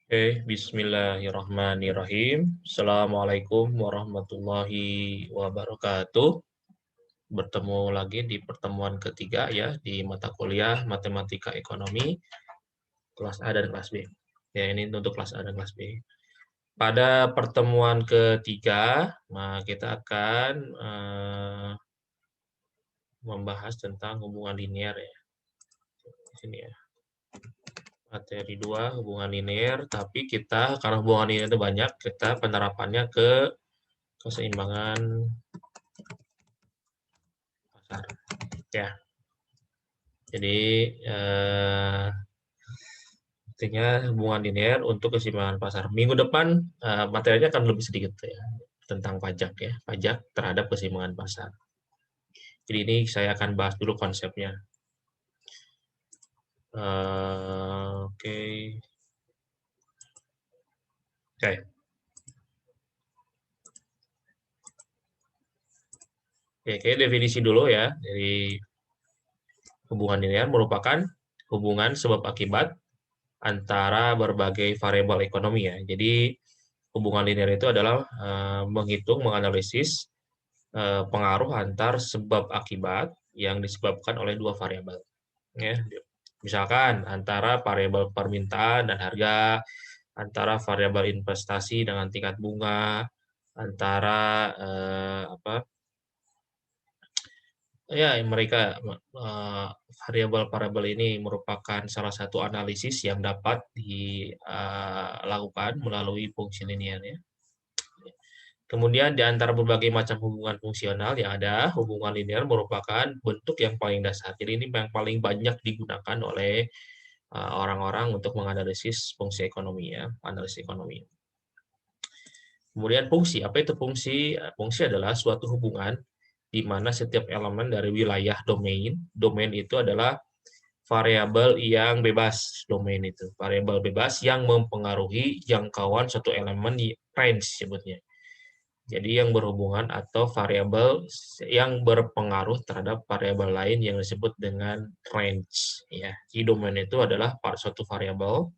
Bismillahirrahmanirrahim. Assalamualaikum warahmatullahi wabarakatuh. Bertemu lagi di pertemuan ketiga ya di mata kuliah Matematika Ekonomi kelas A dan kelas B. Ya, ini untuk kelas A dan kelas B. Pada pertemuan ketiga, kita akan membahas tentang hubungan linear ya. Di sini ya. Materi 2 hubungan linear, tapi kita karena hubungan linear itu banyak, kita penerapannya ke keseimbangan pasar ya. Jadi artinya hubungan linear untuk keseimbangan pasar. Minggu depan materinya akan lebih sedikit ya tentang pajak ya, pajak terhadap keseimbangan pasar. Jadi ini saya akan bahas dulu konsepnya. Oke. Oke, definisi dulu ya. Dari hubungan linear merupakan hubungan sebab akibat antara berbagai variabel ekonomi ya. Jadi hubungan linear itu adalah menghitung, menganalisis pengaruh antar sebab akibat yang disebabkan oleh dua variabel. Ya. Misalkan antara variabel permintaan dan harga, antara variabel investasi dengan tingkat bunga, antara ya mereka variabel-variabel ini merupakan salah satu analisis yang dapat dilakukan melalui fungsi linear ya. Kemudian di antara berbagai macam hubungan fungsional yang ada, hubungan linear merupakan bentuk yang paling dasar. Jadi ini yang paling banyak digunakan oleh orang-orang untuk menganalisis fungsi ekonomi ya, analisis ekonomi. Kemudian fungsi, apa itu fungsi? Fungsi adalah suatu hubungan di mana setiap elemen dari wilayah domain itu adalah variabel yang bebas, domain itu, variabel bebas yang mempengaruhi jangkauan suatu elemen di range sebutnya. Jadi yang berhubungan atau variabel yang berpengaruh terhadap variabel lain yang disebut dengan range. Ya, di domain itu adalah suatu variabel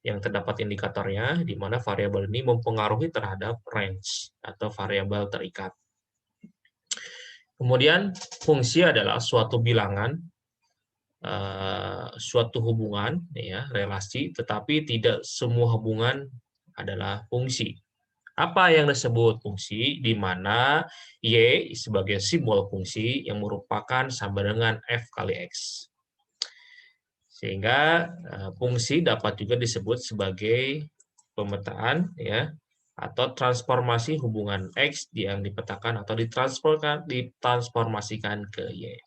yang terdapat indikatornya, di mana variabel ini mempengaruhi terhadap range atau variabel terikat. Kemudian fungsi adalah suatu bilangan, suatu hubungan, ya, relasi, tetapi tidak semua hubungan adalah fungsi. Apa yang disebut fungsi? Di mana Y sebagai simbol fungsi yang merupakan sama dengan F kali X. Sehingga fungsi dapat juga disebut sebagai pemetaan ya, atau transformasi hubungan X yang dipetakan atau ditransformasikan ke Y.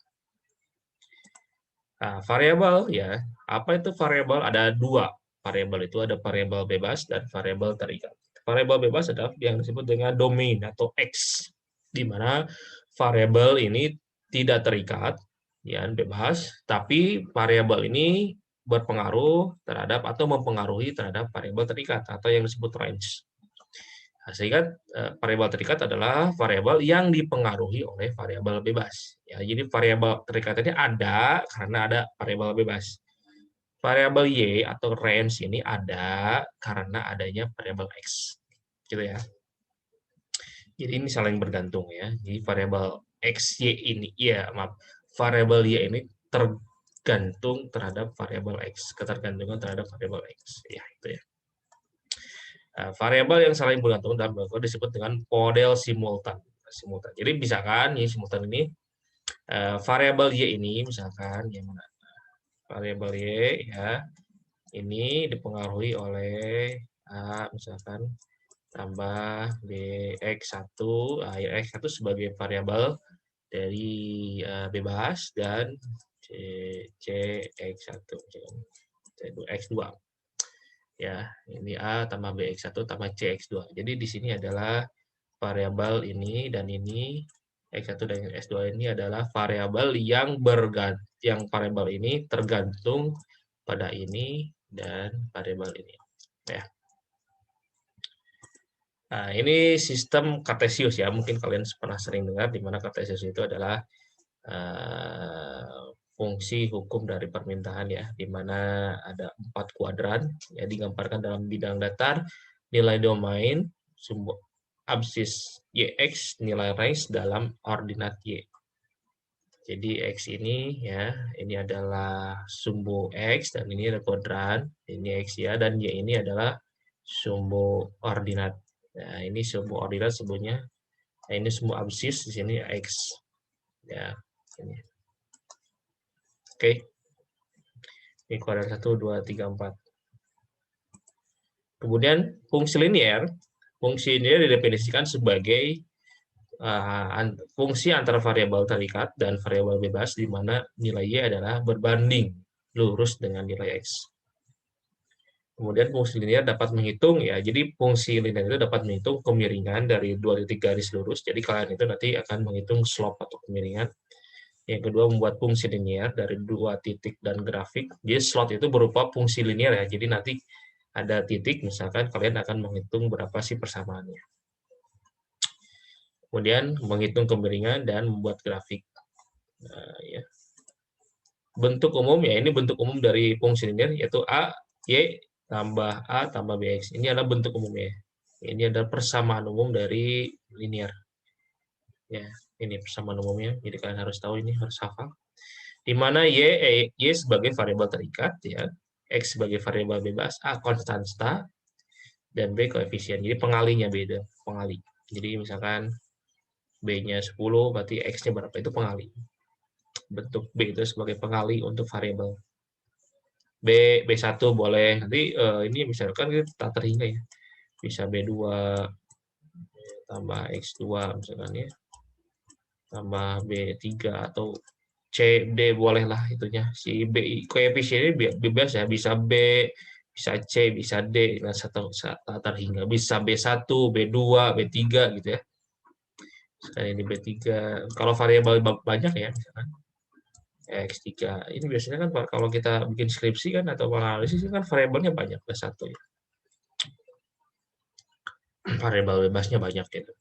Nah, variabel ya, apa itu variabel? Ada dua variabel itu, ada variabel bebas dan variabel terikat. Variabel bebas adalah yang disebut dengan domain atau X, di mana variabel ini tidak terikat, ya bebas, tapi variabel ini berpengaruh terhadap atau mempengaruhi terhadap variabel terikat atau yang disebut range. Sehingga variabel terikat adalah variabel yang dipengaruhi oleh variabel bebas. Ya, jadi variabel terikat ini ada karena ada variabel bebas. Variabel Y atau range ini ada karena adanya variabel X. Gitu ya. Jadi ini saling bergantung ya. Jadi variabel X, Y ini, ya maaf, variabel Y ini tergantung terhadap variabel X. Ketergantungan terhadap variabel X. Ya, itu ya. Variabel yang saling bergantung dalam bahasa disebut dengan model simultan. Jadi misalkan simultan ini variabel Y ini misalkan yang mana? Variabel Y ya ini dipengaruhi oleh A misalkan tambah BX1, X1 sebagai variabel dari bebas dan CX1 X2. Ya, ini A tambah BX1 tambah CX2. Jadi di sini adalah variabel ini dan ini X1 dan X2 ini adalah variabel yang variabel ini tergantung pada ini dan variabel ini. Ya. Nah, ini sistem kartesius ya. Mungkin kalian pernah sering dengar di mana kartesius itu adalah fungsi hukum dari permintaan ya, di mana ada 4 kuadran, ya digambarkan dalam bidang datar, nilai domain, sumbu absis YX, nilai range dalam ordinat Y. Jadi X ini ya, ini adalah sumbu X dan ini ada kuadran, ini X ya, dan Y ini adalah sumbu ordinat. Nah, ini sumbu ordinat sebutnya, nah ini sumbu absis, di sini X. Ya, ini. Oke. Ini kuadran 1, 2, 3, 4. Kemudian fungsi linear didefinisikan sebagai fungsi antara variabel terikat dan variabel bebas di mana nilai Y adalah berbanding lurus dengan nilai X. Kemudian fungsi linear dapat menghitung ya, jadi fungsi linear itu dapat menghitung kemiringan dari 2 titik garis lurus. Jadi kalian itu nanti akan menghitung slope atau kemiringan. Yang kedua, membuat fungsi linear dari 2 titik dan grafik. Jadi slot itu berupa fungsi linear ya. Jadi nanti ada titik, misalkan kalian akan menghitung berapa sih persamaannya. Kemudian menghitung kemiringan dan membuat grafik. Nah, ya. Bentuk umum ya, ini bentuk umum dari fungsi linear yaitu A, Y tambah A tambah BX. Ini adalah bentuk umumnya. Ini adalah persamaan umum dari linear. Ya, ini persamaan umumnya. Jadi kalian harus tahu ini, harus hafal. Di mana Y sebagai variabel terikat ya, X sebagai variabel bebas, A konstanta, dan B koefisien. Jadi pengalinya beda, pengali. Jadi misalkan B-nya 10, berarti X-nya berapa, itu pengali. Bentuk B itu sebagai pengali untuk variabel. B1 boleh, nanti ini misalkan kita tak terhingga ya. Bisa B2 tambah X2 misalkan ya. Tambah B3 atau C, D bolehlah itunya. Si B koefisiennya bebas ya, bisa B, bisa C, bisa D, nah satu terhingga. Bisa B1, B2, B3 gitu ya. Misalkan ini B3. Kalau variabel banyak ya, misalkan X3. Ini biasanya kan kalau kita bikin skripsi kan atau analisis kan variabelnya banyak, ada satu ya. Variabel bebasnya banyak gitu.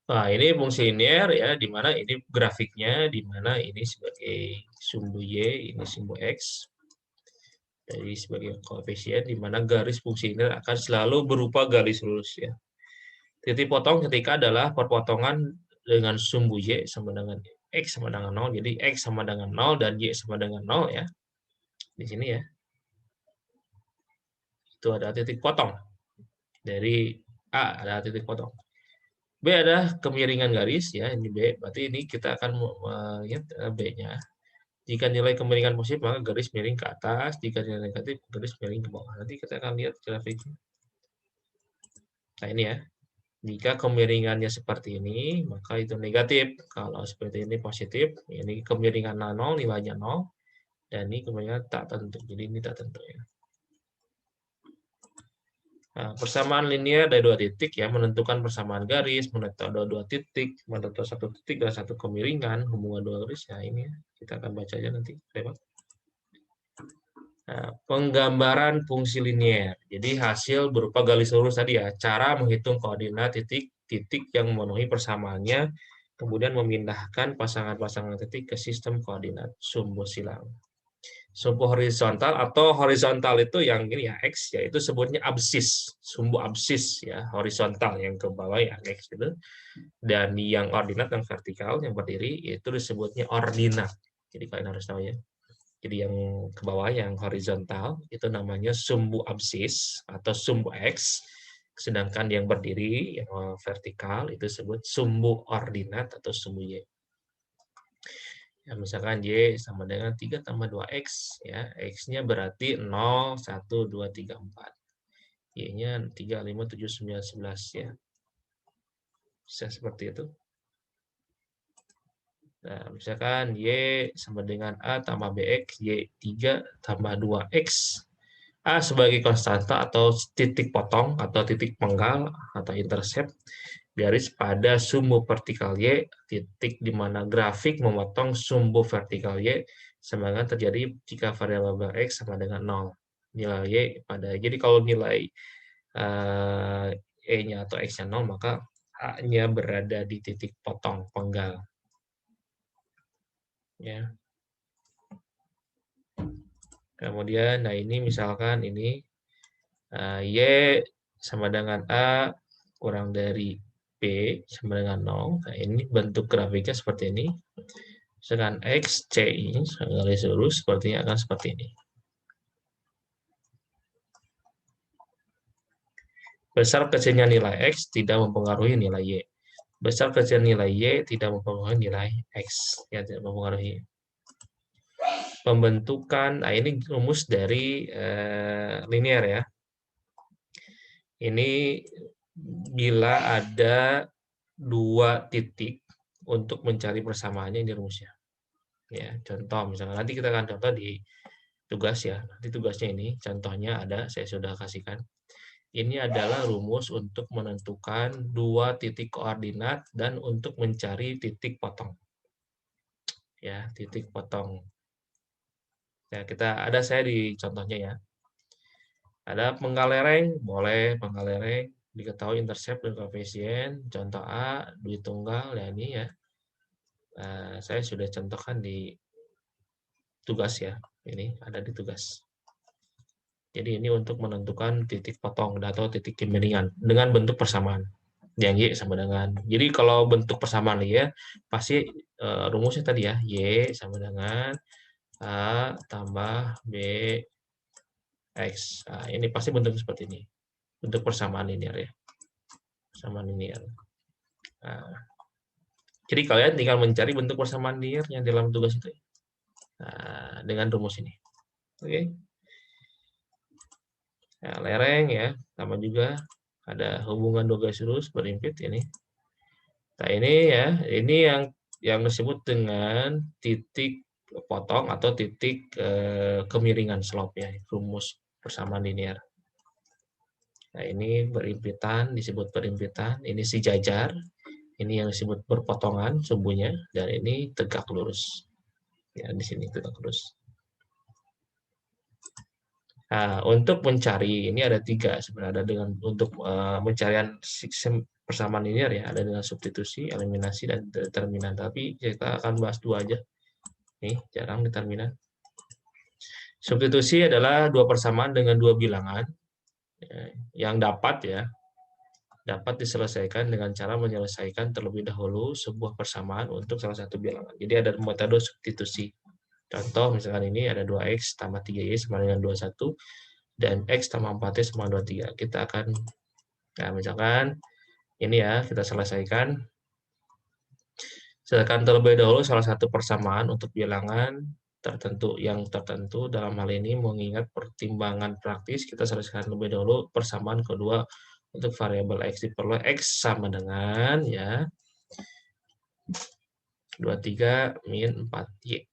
Nah, ini fungsi linear ya, di mana ini grafiknya, di mana ini sebagai sumbu Y, ini sumbu X. Jadi sebagai koefisien, di mana garis fungsi linear akan selalu berupa garis lurus ya. Titik potong ketika adalah perpotongan dengan sumbu Y sama dengan X sama dengan 0. Jadi X sama dengan 0 dan Y sama dengan 0 ya. Di sini ya. Itu ada titik potong. Dari A ada titik potong. B adalah kemiringan garis ya, ini B. Berarti ini kita akan melihat B-nya. Jika nilai kemiringan positif maka garis miring ke atas, jika nilai negatif garis miring ke bawah. Nanti kita akan lihat grafiknya. Nah, ini ya. Jika kemiringannya seperti ini, maka itu negatif. Kalau seperti ini positif, ini kemiringan 0, nilainya 0. Dan ini kemiringan tak tentu. Jadi ini tak tentu ya. Nah, persamaan linear dari 2 titik ya, menentukan persamaan garis, menentukan dua titik, menentukan 1 titik dan 1 kemiringan, hubungan 2 garis, ya ini ya, kita akan baca aja nanti. Nah, penggambaran fungsi linear. Jadi hasil berupa garis lurus tadi ya, cara menghitung koordinat titik-titik yang memenuhi persamaannya, kemudian memindahkan pasangan-pasangan titik ke sistem koordinat sumbu silang. Sumbu horizontal atau horizontal itu yang ini ya X, yaitu sebutnya absis, sumbu absis ya, horizontal yang ke bawah ya X itu, dan yang ordinat yang vertikal yang berdiri itu disebutnya ordinat. Jadi kalian harus tahu ya. Jadi yang ke bawah yang horizontal itu namanya sumbu absis atau sumbu X, sedangkan yang berdiri yang vertikal itu disebut sumbu ordinat atau sumbu Y. Ya, misalkan Y sama dengan 3 tambah 2X, ya. X-nya berarti 0, 1, 2, 3, 4. Y-nya 3, 5, 7, 9, 11, ya. Bisa seperti itu. Nah, misalkan Y sama dengan A tambah BX, Y 3 tambah 2X. A sebagai konstanta atau titik potong atau titik penggal atau intercept garis pada sumbu vertikal Y, titik di mana grafik memotong sumbu vertikal Y, semangat terjadi jika variabel X sama dengan 0. Nilai Y pada, jadi kalau nilai E-nya atau X-nya 0, maka A-nya berada di titik potong penggal. Ya. Kemudian, nah ini misalkan ini Y sama dengan A kurang dari B sama dengan 0. Nah, ini bentuk grafiknya seperti ini. Misalkan X, C ini garis lurus sepertinya akan seperti ini. Besar kecilnya nilai X tidak mempengaruhi nilai Y. Besar kecil nilai Y tidak mempengaruhi nilai X. Ya, tidak mempengaruhi. Pembentukan, nah ini rumus dari linear ya. Ini bila ada dua titik untuk mencari persamaannya, ini rumusnya. Ya, contoh misalnya nanti kita akan contoh di tugas ya. Nanti tugasnya ini contohnya ada, saya sudah kasihkan. Ini adalah rumus untuk menentukan dua titik koordinat dan untuk mencari titik potong. Ya, titik potong. Ya, ada saya di contohnya ya. Ada penggal lereng, boleh penggal lereng, diketahui intercept dan koefisien. Contoh A, duit tunggal, ya ini ya. Saya sudah contohkan di tugas ya. Ini ada di tugas. Jadi ini untuk menentukan titik potong atau titik kemiringan dengan bentuk persamaan. Yang Y sama dengan. Jadi kalau bentuk persamaan ya, pasti rumusnya tadi ya, Y sama dengan A tambah B X. Nah, ini pasti bentuk seperti ini. Bentuk persamaan linear ya. Persamaan linear. Nah, jadi kalian tinggal mencari bentuk persamaan linear yang dalam tugas itu. Nah, dengan rumus ini. Oke. Nah, lereng ya, sama juga ada hubungan dua garis lurus berimpit ini. Nah, ini ya, ini yang disebut dengan titik potong atau titik kemiringan slope ya, rumus persamaan linear. Nah, ini berimpitan, disebut berimpitan, ini sejajar, ini yang disebut berpotongan sumbunya, dan ini tegak lurus. Ya, di sini tegak lurus. Nah, untuk mencari ini ada tiga sebenarnya, ada dengan untuk pencarian sistem persamaan linear ya, ada dengan substitusi, eliminasi, dan determinan. Tapi kita akan bahas dua aja. Nih, jarang determinan. Substitusi adalah dua persamaan dengan dua bilangan yang dapat diselesaikan dengan cara menyelesaikan terlebih dahulu sebuah persamaan untuk salah satu bilangan. Jadi ada metode substitusi. Contoh misalkan ini ada 2x tambah 3y sama dengan 21 dan x tambah 4y sama 23. Kita akan, nah misalkan ini ya, kita selesaikan terlebih dahulu salah satu persamaan untuk bilangan tertentu dalam hal ini mengingat pertimbangan praktis, kita selesaikan lebih dahulu persamaan kedua untuk variabel x diperoleh x sama dengan ya 23 min 4y.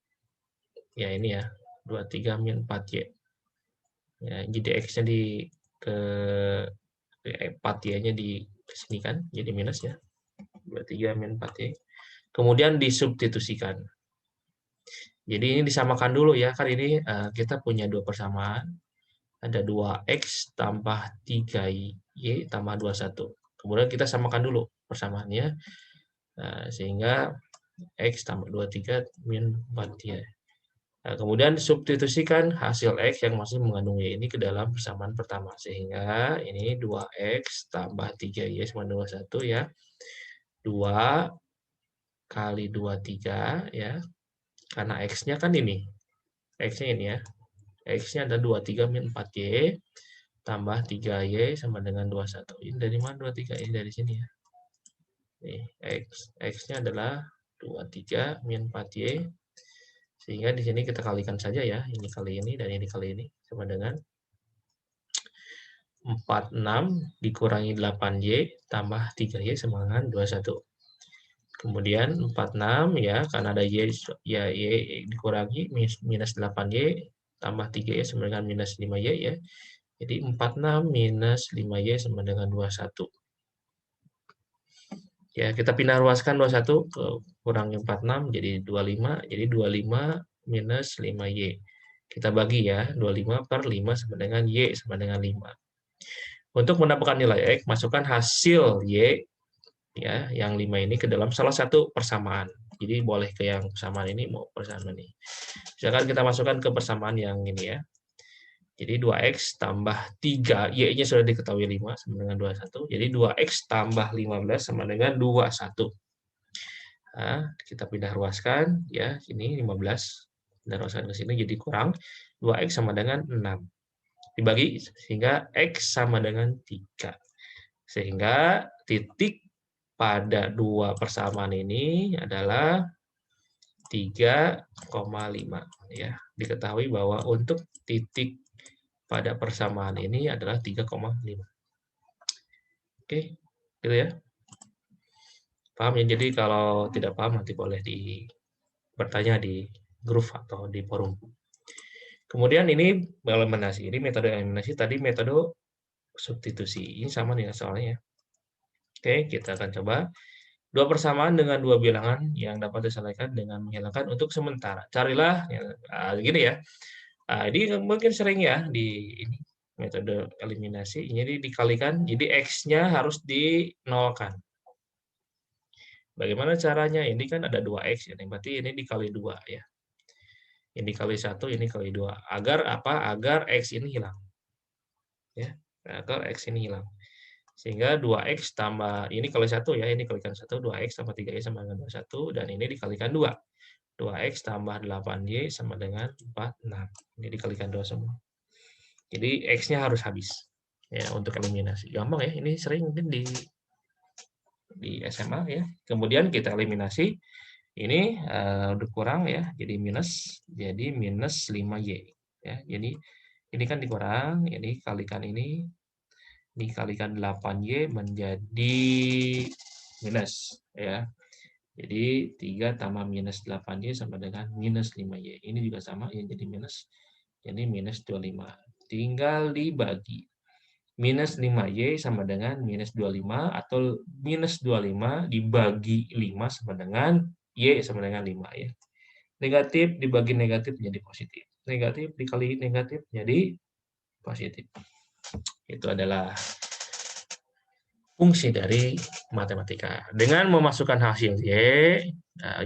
Ya ini ya, 23 min 4y. Ya, jadi x-nya di ke 4y-nya di sini kan, jadi minus ya. 23 min 4y. Kemudian disubstitusikan. Jadi ini disamakan dulu ya, kan ini kita punya dua persamaan. Ada 2x tambah 3y tambah 21. Kemudian kita samakan dulu persamaannya. Sehingga x tambah 23 min 4y. Nah, kemudian substitusikan hasil x yang masih mengandung y ini ke dalam persamaan pertama. Sehingga ini 2x tambah 3y sama 21 ya. 2 kali 23 ya. Karena x-nya kan ini. X-nya ini ya. X-nya ada 23 min 4y tambah 3y sama dengan 21. Ini dari mana 23? Ini dari sini ya. Nih, X-nya adalah 23 min 4y. Sehingga di sini kita kalikan saja ya. Ini kali ini dan ini kali ini. Sama dengan 46 dikurangi 8y tambah 3y sama dengan 21. Kemudian 46 ya, karena ada y, ya y dikurangi minus 8y tambah 3y sama dengan minus 5y ya. Jadi 46 minus 5y sama dengan 21. Ya, kita pindah ruaskan 21 ke kurangi 46 jadi 25. Jadi 25 minus 5y. Kita bagi ya, 25 per 5 sama dengan y sama dengan 5. Untuk mendapatkan nilai x, masukkan hasil y ya, yang 5 ini ke dalam salah satu persamaan. Jadi boleh ke yang persamaan ini mau persamaan ini. Misalkan kita masukkan ke persamaan yang ini ya. Jadi 2X tambah 3, Y-nya sudah diketahui 5 sama dengan 21. Jadi 2X tambah 15 sama dengan 21. Nah, kita pindah ruaskan, ya, ini 15. Pindah ruaskan ke sini, jadi kurang. 2X sama dengan 6. Dibagi, sehingga X sama dengan 3. Sehingga titik pada dua persamaan ini adalah 3,5. Ya, diketahui bahwa untuk titik pada persamaan ini adalah 3,5. Oke, gitu ya. Paham ya? Jadi kalau tidak paham nanti boleh bertanya di grup atau di forum. Kemudian ini eliminasi. Ini metode eliminasi. Tadi metode substitusi. Ini sama nih soalnya. Oke, kita akan coba. Dua persamaan dengan dua bilangan yang dapat diselesaikan dengan menghilangkan untuk sementara. Carilah, gini ya. Ini mungkin sering ya di ini metode eliminasi. Ini dikalikan, jadi X-nya harus dinolkan. Bagaimana caranya? Ini kan ada 2X, ya, berarti ini dikali 2 ya. Ini dikali 1, ini kali 2. Agar apa? Agar X ini hilang. Ya, agar X ini hilang. Sehingga 2X tambah, ini kali 1 ya, ini kalikan 1, 2X tambah 3Y sama dengan 21, dan ini dikalikan 2. 2X tambah 8Y sama dengan 46. Ini dikalikan 2 semua. Jadi X-nya harus habis. Ya, untuk eliminasi. Gampang ya, ini sering mungkin di SMA ya. Kemudian kita eliminasi. Ini udah kurang ya, jadi minus 5Y. Ya, jadi ini kan dikurang, ini kalikan ini dikalikan 8Y menjadi minus ya. Jadi 3 tambah minus 8Y sama dengan minus 5Y. Ini juga sama ya, jadi minus. Jadi minus 25. Tinggal dibagi. Minus 5Y sama dengan minus 25, atau minus 25 dibagi 5 sama dengan Y sama dengan 5 ya. Negatif dibagi negatif menjadi positif. Negatif dikali negatif menjadi positif. Itu adalah fungsi dari matematika. Dengan memasukkan hasil Y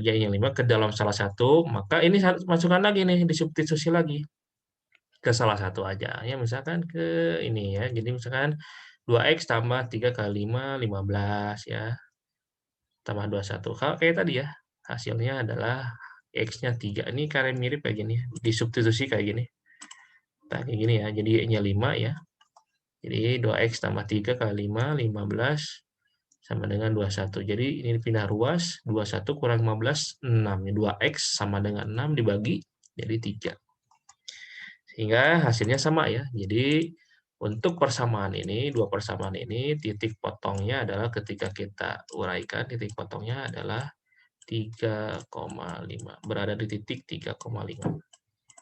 yang 5 ke dalam salah satu, maka ini masukkan lagi nih, disubstitusi lagi ke salah satu aja. Ya, misalkan ke ini ya. Jadi misalkan 2X tambah 3 kali 5, 15 ya. Tambah 21. Kalau kayak tadi ya, hasilnya adalah X-nya 3. Ini karena mirip kayak gini, disubstitusi kayak gini. Nah, kayak gini ya. Jadi Y-nya 5 ya. Jadi 2X tambah 3 kali 5, 15 sama dengan 21. Jadi ini pindah ruas, 21 kurang 15, 6. 2X sama dengan 6 dibagi jadi 3. Sehingga hasilnya sama ya. Jadi untuk persamaan ini, dua persamaan ini, titik potongnya adalah ketika kita uraikan, titik potongnya adalah 3,5. Berada di titik 3,5.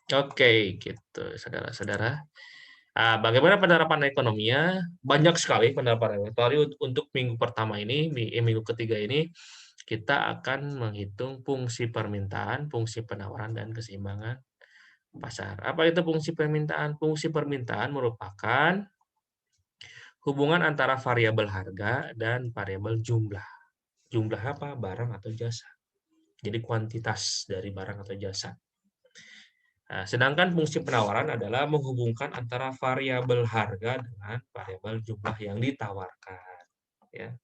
Oke, gitu saudara-saudara. Bagaimana penerapan ekonominya? Banyak sekali penerapan ekonomi. Untuk minggu pertama ini, minggu ketiga ini, kita akan menghitung fungsi permintaan, fungsi penawaran, dan keseimbangan pasar. Apa itu fungsi permintaan? Fungsi permintaan merupakan hubungan antara variabel harga dan variabel jumlah. Jumlah apa? Barang atau jasa. Jadi kuantitas dari barang atau jasa. Nah, sedangkan fungsi penawaran adalah menghubungkan antara variabel harga dengan variabel jumlah yang ditawarkan. Ya.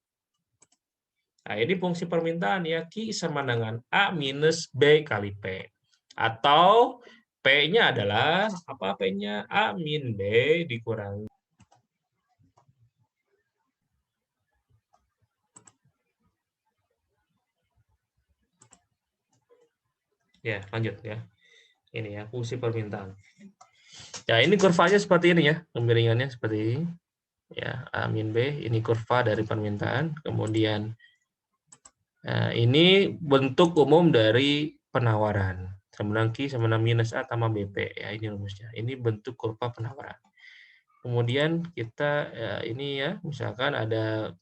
Nah, ini fungsi permintaan ya, Q sama dengan A minus B kali P. Atau P-nya adalah, apa P-nya? A min B dikurangi. Ya, lanjut ya. Ini ya, fungsi permintaan. Ya, ini kurvanya seperti ini ya, kemiringannya seperti ini. Ya, A min B, ini kurva dari permintaan. Kemudian ini bentuk umum dari penawaran. Sama Q sama dengan minus A tambah BP. Ya, ini rumusnya. Ini bentuk kurva penawaran. Kemudian kita ini ya, misalkan ada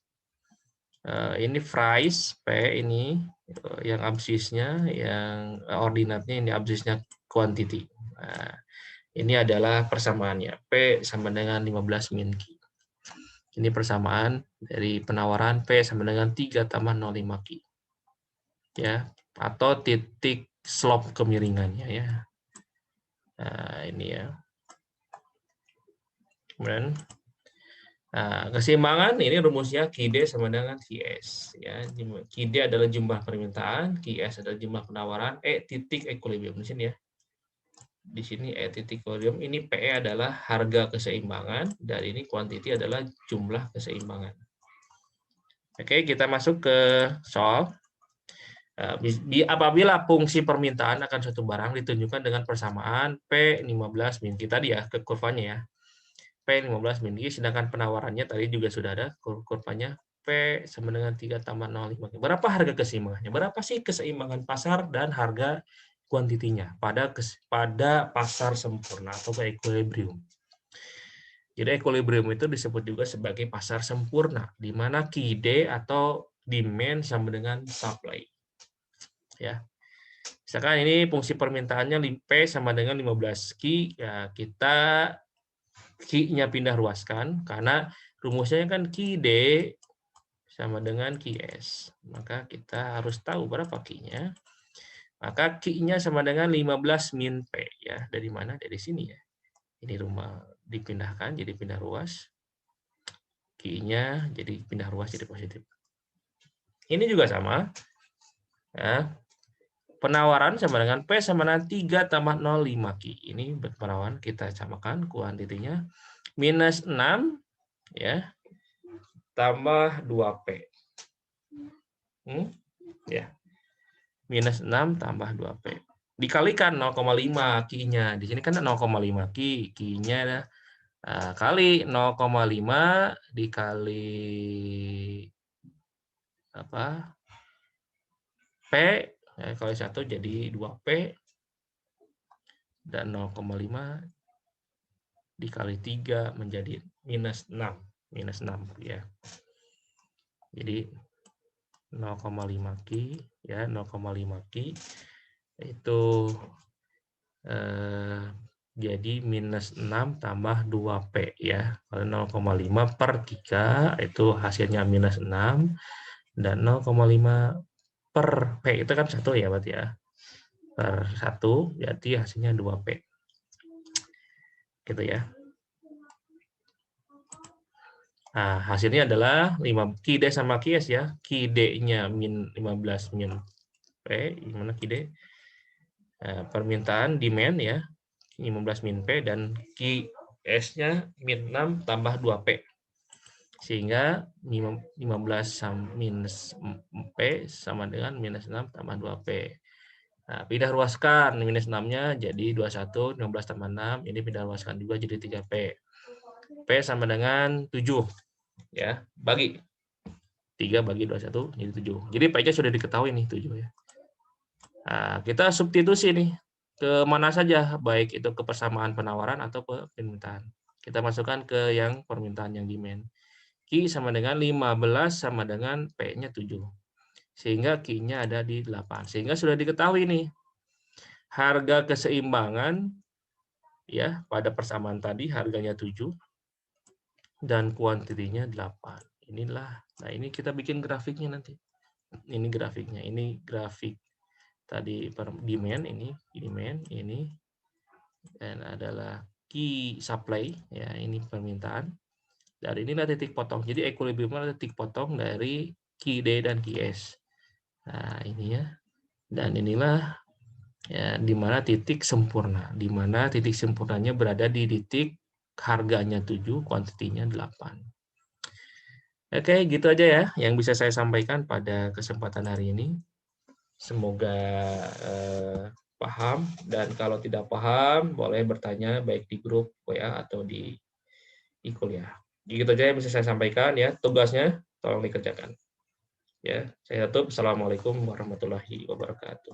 ini price P ini yang absisnya, yang ordinatnya ini absisnya quantity. Nah, ini adalah persamaannya. P sama dengan 15 min Q. Ini persamaan dari penawaran P sama dengan 3 tambah 0,5 Q. Ya, atau titik slope kemiringannya ya. Nah, ini ya. Kemudian keseimbangan ini rumusnya QD sama dengan QS ya. QD adalah jumlah permintaan, QS adalah jumlah penawaran, titik equilibrium di sini ya. Di sini titik equilibrium ini PE adalah harga keseimbangan dan ini quantity adalah jumlah keseimbangan. Oke, kita masuk ke solve. Apabila fungsi permintaan akan suatu barang ditunjukkan dengan persamaan P15 min Q tadi ya, ke kurvanya ya. P15 min Q, sedangkan penawarannya tadi juga sudah ada kurvanya P sama dengan 3 tambah 0,5. Berapa harga keseimbangannya? Berapa sih keseimbangan pasar dan harga kuantitinya pada pasar sempurna atau equilibrium? Jadi equilibrium itu disebut juga sebagai pasar sempurna, di mana QD atau demand sama dengan supply. Ya. Misalkan ini fungsi permintaannya P sama dengan 15 Q, ya kita Q-nya pindah ruaskan karena rumusnya kan QD sama dengan QS. Maka kita harus tahu berapa Q-nya. Maka Q-nya sama dengan 15 min P ya. Dari mana? Dari sini ya. Ini rumah dipindahkan jadi pindah ruas. Q-nya jadi pindah ruas jadi positif. Ini juga sama. Ya. Penawaran sama dengan P sama dengan 3 tambah 0,5 Q. Ini penawaran kita samakan kuantitinya. Minus 6 ya tambah 2P. Ya. Minus 6 tambah 2P. Dikalikan 0,5 Q-nya. Di sini kan 0,5 Q. Q-nya kali 0,5 dikali apa? P kali 1 jadi 2P dan 0,5 dikali 3 menjadi minus 6 ya. Jadi 0,5 Q ya, 0,5 Q itu jadi minus 6 tambah 2P ya. Kalau 0,5 per 3 itu hasilnya minus 6 dan 0,5 per P itu kan 1 ya berarti ya. Per 1 berarti hasilnya 2P. Gitu ya. Nah, hasilnya adalah 5 QD sama QS ya. QD-nya min 15 min P, gimana QD? Permintaan demand ya, 15 min P dan QS-nya min 6 tambah 2P. Sehingga 15 minus P sama dengan minus 6 tambah 2P. Nah, pindah ruaskan minus 6-nya jadi 21, 15 tambah 6, ini pindah ruaskan juga jadi 3P. P sama dengan 7. Ya, bagi 3 bagi 21 jadi 7. Jadi P-nya sudah diketahui nih 7 ya. Nah, kita substitusi nih ke mana saja, baik itu ke persamaan penawaran atau ke permintaan. Kita masukkan ke yang permintaan yang demand. Q sama dengan 15 sama dengan P-nya 7. Sehingga Q-nya ada di 8. Sehingga sudah diketahui nih harga keseimbangan ya pada persamaan tadi harganya 7 dan kuantitinya 8. Inilah. Nah, ini kita bikin grafiknya nanti. Ini grafiknya. Ini grafik tadi demand ini dan adalah key supply ya, ini permintaan. Dari inilah titik potong. Jadi equilibrium adalah titik potong dari QD dan QS. Nah, ini ya. Dan inilah ya di mana titik sempurna. Di mana titik sempurnanya berada di titik harganya 7, kuantitinya 8. Oke, gitu aja ya yang bisa saya sampaikan pada kesempatan hari ini. Semoga paham, dan kalau tidak paham boleh bertanya baik di grup WA atau di kuliah. Gitu aja yang bisa saya sampaikan ya. Tugasnya tolong dikerjakan. Ya, saya tutup. Assalamualaikum warahmatullahi wabarakatuh.